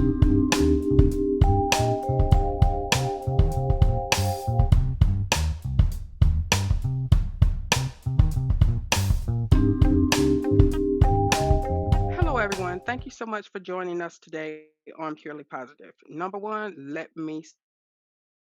Hello, everyone. Thank you so much for joining us today on Purely Positive. Number one, let me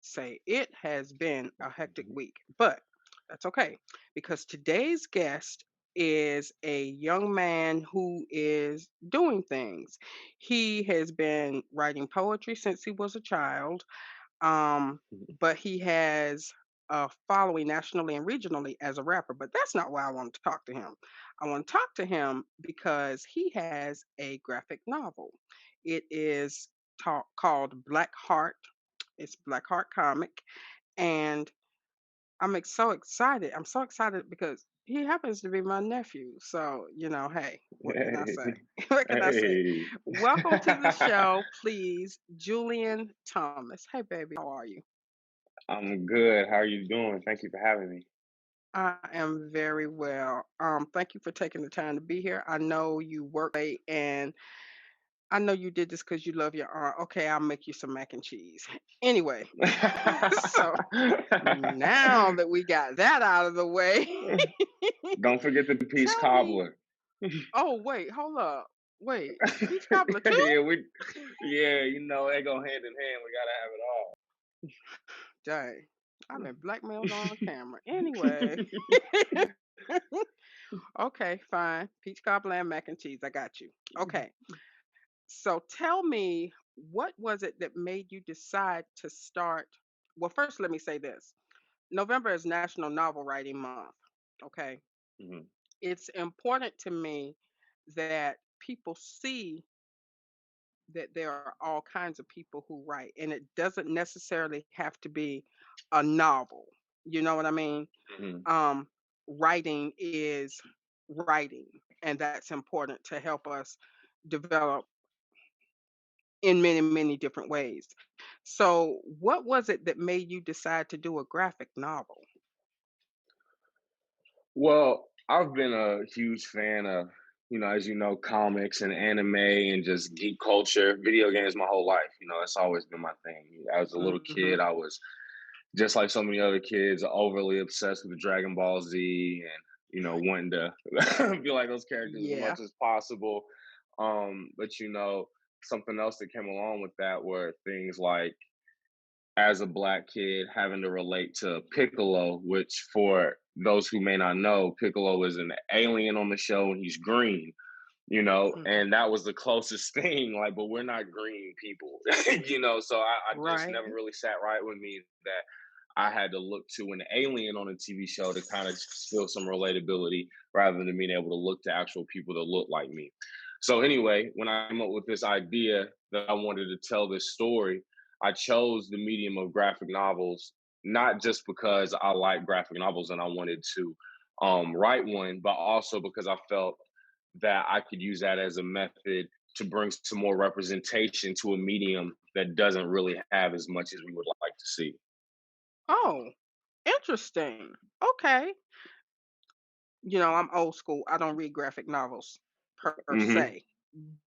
say it has been a hectic week, but that's okay because today's guest is a young man who is doing things. He has been writing poetry since he was a child, um, but he has a following nationally and regionally as a rapper. But that's not why I want to talk to him. I want to talk to him because he has a graphic novel. It is called Black Heart. It's Black Heart Comic, and so excited. I'm so excited because he happens to be my nephew. So, hey, what can I say? Hey, What can I say? hey, Welcome to the show, please, Julian Thomas. Hey, baby, how are you? I'm good. How are you doing? Thank you for having me. I am very well. Thank you for taking the time to be here. I know you work late, and I know you did this because you love your aunt. Okay, I'll make you some mac and cheese. Anyway, so now that we got that out of the way, Don't forget the peach tell me. cobbler. Oh, wait, hold up. Wait, peach cobbler too? yeah, yeah, they go hand in hand. We gotta have it all. Dang, I've been blackmailed on camera. Anyway, okay, fine. Peach cobbler and mac and cheese. I got you. Okay. So tell me, what was it that made you decide to start? Well, first, let me say this. November is National Novel Writing Month. Okay. Mhm. It's important to me that people see that there are all kinds of people who write, and it doesn't necessarily have to be a novel. You know what I mean? Mhm. Um, Writing is writing, and that's important to help us develop in many, many different ways. So, what was it that made you decide to do a graphic novel? Well, I've been a huge fan of, as you know, comics and anime and just geek culture, video games my whole life. That's always been my thing. As a little Hmm. kid, I was just like so many other kids, overly obsessed with Dragon Ball Z and wanting to be like those characters as Yeah. much as possible. But something else that came along with that were things like as a black kid having to relate to Piccolo, which for those who may not know, Piccolo is an alien on the show and he's green. Hmm. And that was the closest thing, like, but we're not green people, so I just Right. never really sat right with me that I had to look to an alien on a TV show to kind of feel some relatability rather than being able to look to actual people that look like me. So anyway, when I came up with this idea that I wanted to tell this story, I chose the medium of graphic novels, not just because I like graphic novels and I wanted to write one, but also because I felt that I could use that as a method to bring some more representation to a medium that doesn't really have as much as we would like to see. Oh, interesting. Okay. I'm old school. I don't read graphic novels per Mhm. se,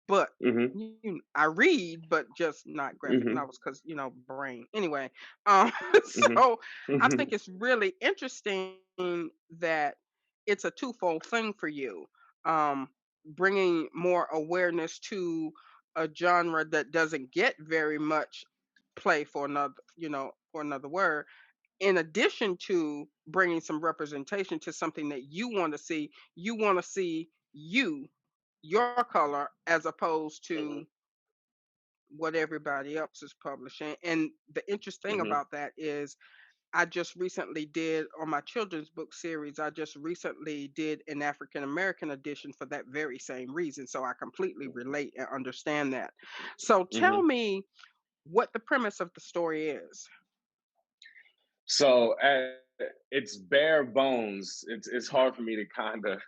but Mhm. I read, but just not graphic Mhm. novels because brain. Anyway, Mhm. so I think Mhm. it's really interesting that it's a twofold thing for you, um, bringing more awareness to a genre that doesn't get very much play for another word, in addition to bringing some representation to something that you want to see your color as opposed to Mhm. what everybody else is publishing. And the interesting thing Mhm. about that is I just recently did on my children's book series, I just recently did an African American edition for that very same reason. So I completely relate and understand that. So tell Mhm. me what the premise of the story is. So it's bare bones. It's hard for me to kind of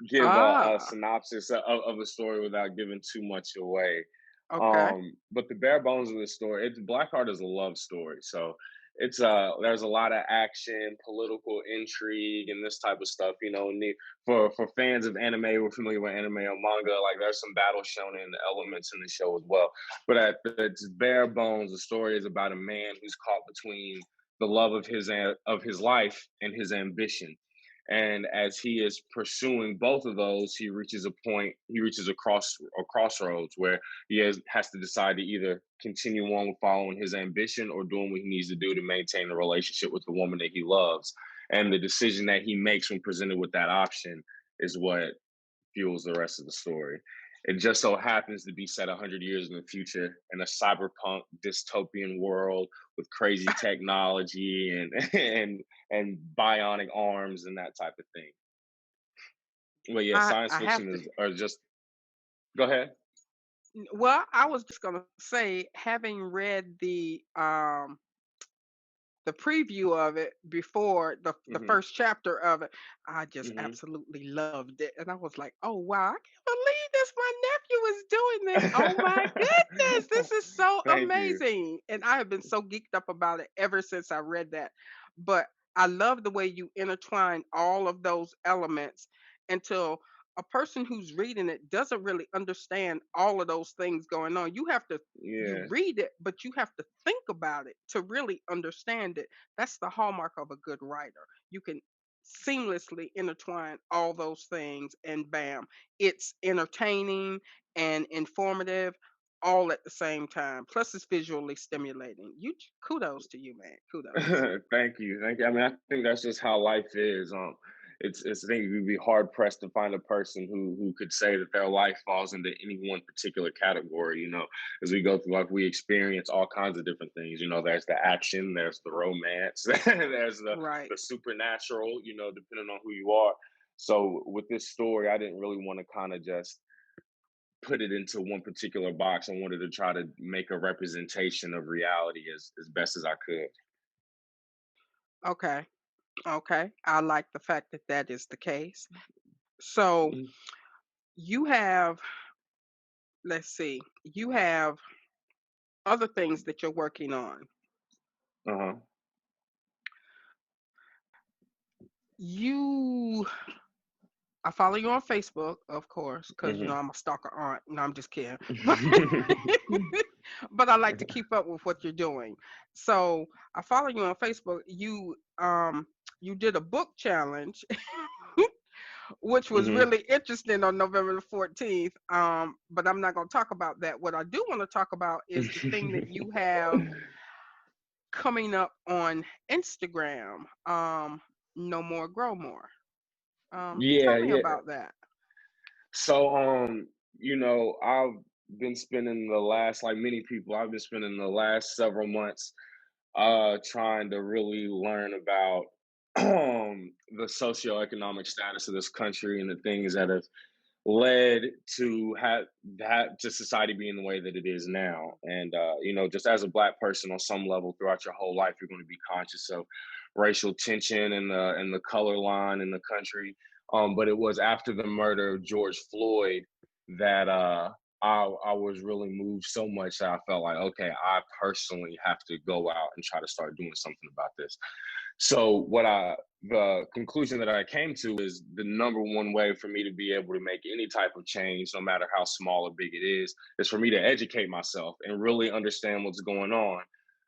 give a Ah, synopsis of a story without giving too much away. okay. But the bare bones of the story, it's Blackheart is a love story. So there's a lot of action, political intrigue, and this type of stuff. For fans of anime, we're familiar with anime or manga. Like there's some battle shown in the elements in the show as well. But at its bare bones, the story is about a man who's caught between the love of his life and his ambition. And as he is pursuing both of those, he reaches a crossroads where has to decide to either continue on with following his ambition or doing what he needs to do to maintain a relationship with the woman that he loves. And the decision that he makes when presented with that option is what fuels the rest of the story. It just so happens to be set 100 years in the future in a cyberpunk dystopian world with crazy technology and bionic arms and that type of thing. But yeah, science I have fiction to. is or just go ahead. Well, I was just gonna say, having read the preview of it before the Hmm. first chapter of it, I just Hmm. absolutely loved it, and I was like, "Oh wow, I can't believe this! My nephew is doing this! Oh my goodness, this is so Thank you. amazing!" And I have been so geeked up about it ever since I read that. But I love the way you intertwine all of those elements until a person who's reading it doesn't really understand all of those things going on. You Yeah. read it, but you have to think about it to really understand it. That's the hallmark of a good writer. You can seamlessly intertwine all those things, and bam, it's entertaining and informative all at the same time. Plus, it's visually stimulating. Kudos to you, man. Kudos. Thank you, thank you. I mean, I think that's just how life is. I think you'd be hard pressed to find a person who could say that their life falls into any one particular category. As we go through life, we experience all kinds of different things. There's the action, there's the romance, there's Right. the supernatural. Depending on who you are. So with this story, I didn't really want to kind of just put it into one particular box. I wanted to try to make a representation of reality as best as I could. Okay. Okay. I like the fact that that is the case. So you have, let's see, you have other things that you're working on. Uh-huh. You I follow you on Facebook, of course, because Mhm. I'm a stalker aunt. No, I'm just kidding. But but I like to keep up with what you're doing. So I follow you on Facebook. You did a book challenge, which was Mhm. really interesting on November the 14th. But I'm not gonna talk about that. What I do want to talk about is the thing that you have coming up on Instagram. No more, grow more. Tell Yeah, me yeah. about that. So, I've been spending the last, like many people, I've been spending the last several months trying to really learn about the socioeconomic status of this country and the things that have led to have that to society being the way that it is now. And just as a black person on some level throughout your whole life, you're going to be conscious of racial tension and the color line in the country. But it was after the murder of George Floyd that I was really moved so much that I felt like, okay, I personally have to go out and try to start doing something about this. So the conclusion that I came to is the number one way for me to be able to make any type of change, no matter how small or big it is for me to educate myself and really understand what's going on.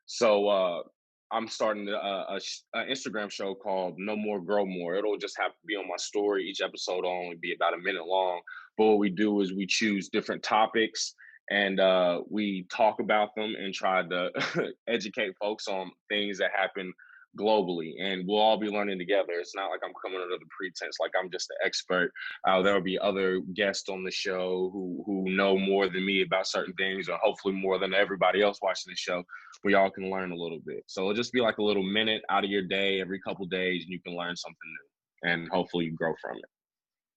So I'm starting a Instagram show called No More Grow More. It'll just have to be on my story. Each episode will only be about a minute long. But what we do is we choose different topics and we talk about them and try to educate folks on things that happen globally, and we'll all be learning together. It's not like I'm coming under the pretense like I'm just the expert. There'll be other guests on the show who know more than me about certain things, or hopefully more than everybody else watching the show. We all can learn a little bit. So it'll just be like a little minute out of your day every couple days, and you can learn something new, and hopefully you grow from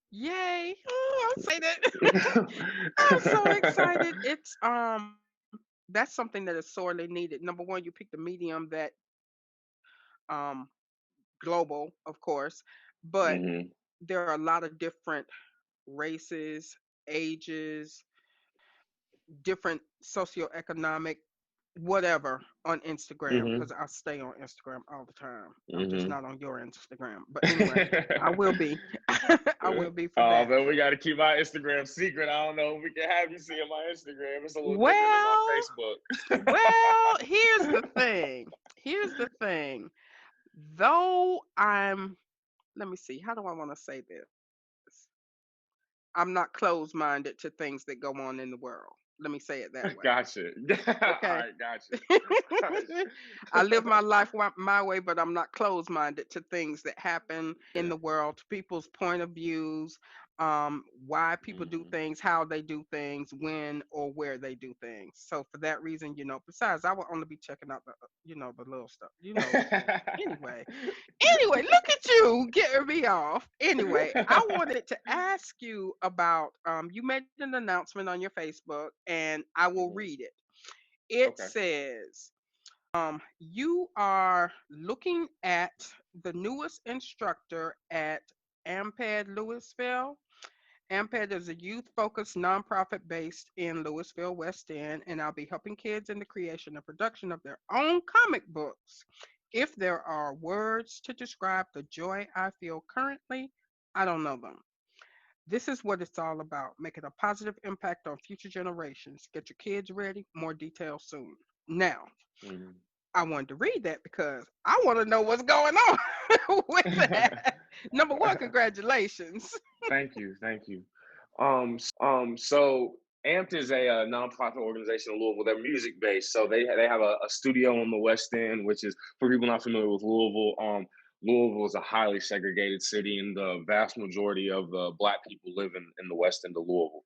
Yay! Oh, I'm excited. I'm so it. excited. That's something that is sorely needed. Number one, you picked a medium that um global, of course, but Hmm. there are a lot of different races, ages, different socioeconomic whatever on Instagram Mhm. because I stay on Instagram all the time. I'm just Mhm. not on your Instagram. But anyway, I will be. I will be for Oh that. man, we got to keep my Instagram secret. I don't know if we can have you seeing my Instagram. It's a little different than my Well, Facebook. well, here's the thing. Here's the thing. Though let me see, how do I want to say this? I'm not closed minded to things that go on in the world. Let me say it that way. Gotcha. All Okay. right, gotcha. I live my life my way, but I'm not closed minded to things that happen in Yeah. the world, to people's point of views, why people do Mhm. things, how they do things, when or where they do things. So for that reason, besides, I will only be checking out the little stuff. Anyway, look at you getting me off. Anyway, I wanted to ask you about you made an announcement on your Facebook and I will Mhm. read it. It Okay. says, you are looking at the newest instructor at AMPED Louisville. AMPED is a youth focused nonprofit based in Louisville, West End, and I'll be helping kids in the creation and production of their own comic books. If there are words to describe the joy I feel currently, I don't know them. This is what it's all about, making a positive impact on future generations. Get your kids ready, more details soon. Now, Mhm. I wanted to read that because I want to know what's going on with that. Number one, congratulations. Thank you, thank you. So Amped is a nonprofit organization in Louisville. They're music based, so they have a studio on the West End, which is for people not familiar with Louisville. Louisville is a highly segregated city, and the vast majority of the Black people live in the West End of Louisville.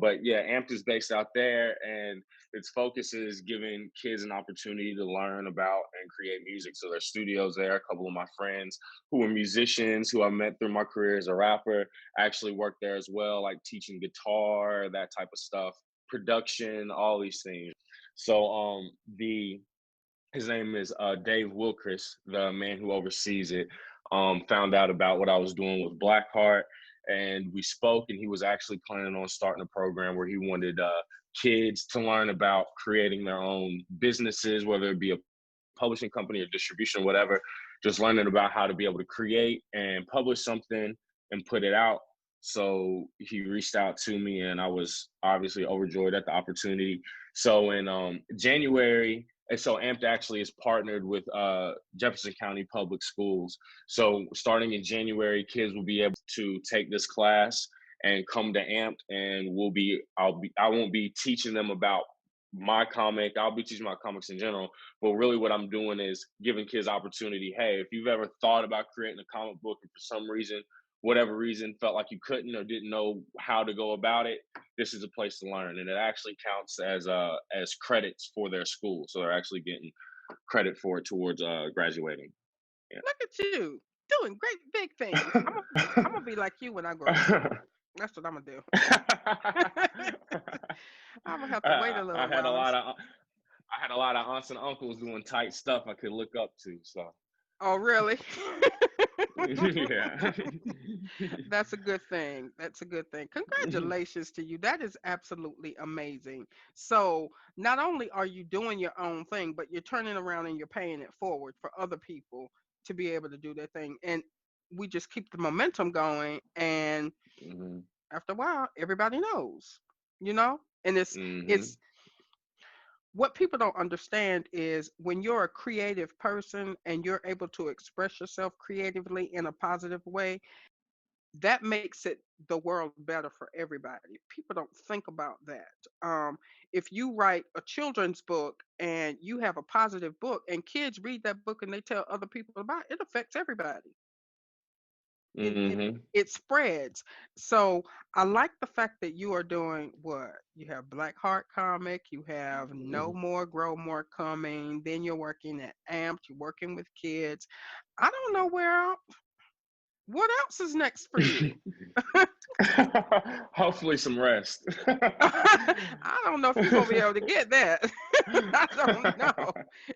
But yeah, Amped is based out there, and its focus is giving kids an opportunity to learn about and create music. So there's studios there. A couple of my friends who are musicians who I met through my career as a rapper actually work there as well, like teaching guitar, that type of stuff, production, all these things. So the his name is Dave Wilkris, the man who oversees it. Found out about what I was doing with Blackheart, and we spoke. And he was actually planning on starting a program where he wanted kids to learn about creating their own businesses, whether it be a publishing company or distribution or whatever, just learning about how to be able to create and publish something and put it out. So he reached out to me, and I was obviously overjoyed at the opportunity. So in January, and so AMPed actually is partnered with Jefferson County Public Schools. So starting in January, kids will be able to take this class and come to AMPed, and I won't be teaching them about my comic. I'll be teaching my comics in general, but really what I'm doing is giving kids opportunity. Hey, if you've ever thought about creating a comic book and for some reason, whatever reason, felt like you couldn't or didn't know how to go about it, this is a place to learn. And it actually counts as credits for their school. So they're actually getting credit for it towards graduating. Look at you doing great big things. I'm gonna be like you when I grow up. Yeah. That's what I'm gonna do. I'm gonna have to wait I, a I little had a while. lot of I had a lot of aunts and uncles doing tight stuff I could look up to. So Oh, really? yeah. That's a good thing. That's a good thing. Congratulations to you. That is absolutely amazing. So, not only are you doing your own thing, but you're turning around and you're paying it forward for other people to be able to do their thing. And we just keep the momentum going. And Hmm. after a while, everybody knows, you know? And it's Hmm. what people don't understand is when you're a creative person and you're able to express yourself creatively in a positive way, that makes it the world better for everybody. People don't think about that. If you write a children's book and you have a positive book and kids read that book and they tell other people about it, it affects everybody. It it Hmm. it spreads. So I like the fact that you are doing what you have Black Heart comic, you have No More Grow More coming, then you're working at Amped, you're working with kids. I don't know what else is next for you. Hopefully, some rest. I don't know if you're gonna be able to get that. I don't know.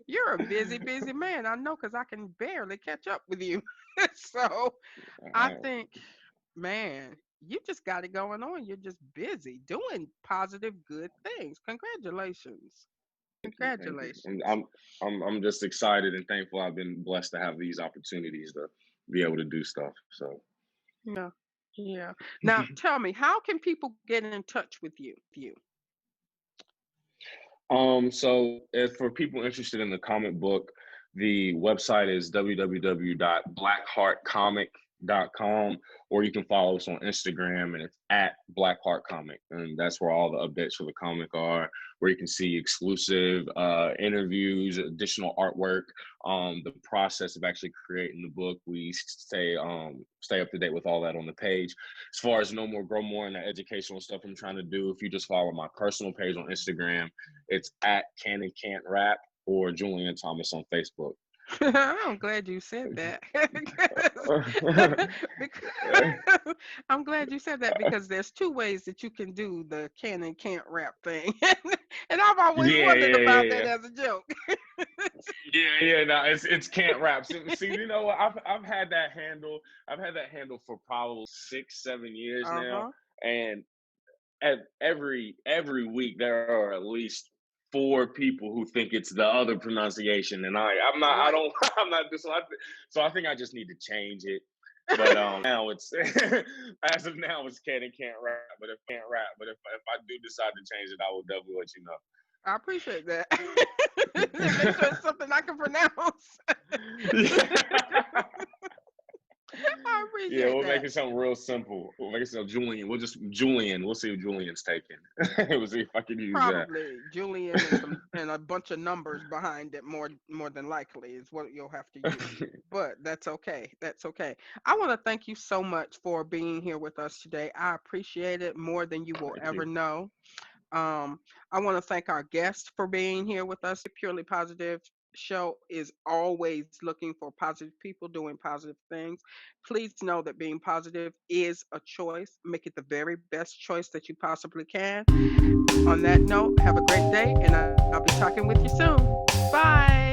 You're a busy, busy man. I know because I can barely catch up with you. So I Alright. think, man, you just got it going on. You're just busy doing positive, good things. Congratulations. thank you. Congratulations. I'm just excited and thankful. I've been blessed to have these opportunities to be able to do stuff. So. Yeah. Yeah. Now tell me, how can people get in touch with you? So if for people interested in the comic book, the website is www.blackheartcomic.com, or you can follow us on Instagram and it's at Blackheartcomic. And that's where all the updates for the comic are, where you can see exclusive interviews, additional artwork, the process of actually creating the book. We stay up to date with all that on the page. As far as No More Grow More and the educational stuff I'm trying to do, if you just follow my personal page on Instagram, it's at Can and Can't Rap or Julian Thomas on Facebook. I'm glad you said that. Because I'm glad you said that because there's two ways that you can do the can and can't rap thing. And I've always Yeah, wondered yeah, about yeah, that yeah. as a joke. Yeah, yeah, no, it's can't rap. See, you know what? I've had that handle. I've had that handle for probably 6, 7 years now, Uh-huh. and every week there are at least four people who think it's the other pronunciation, and I'm not. I Right. don't. I'm not this. So I think I just need to change it. But now it's as of now it's can and can't rap. But if I do decide to change it, I will definitely let you know. I appreciate that. And make sure it's something I can pronounce. Yeah. I Yeah, appreciate we'll make that. it something real simple. We'll make it something Julian. We'll just Julian. We'll see if Julian's taken. We'll see if I can use that. Probably Julian and some and a bunch of numbers behind it more than likely is what you'll have to use. But that's okay. That's okay. I want to thank you so much for being here with us today. I appreciate it more than you will Thank ever you. know. I want to thank our guest for being here with us. Purely Positive show is always looking for positive people doing positive things. Please know that being positive is a choice. Make it the very best choice that you possibly can. On that note, have a great day, and I'll be talking with you soon. Bye.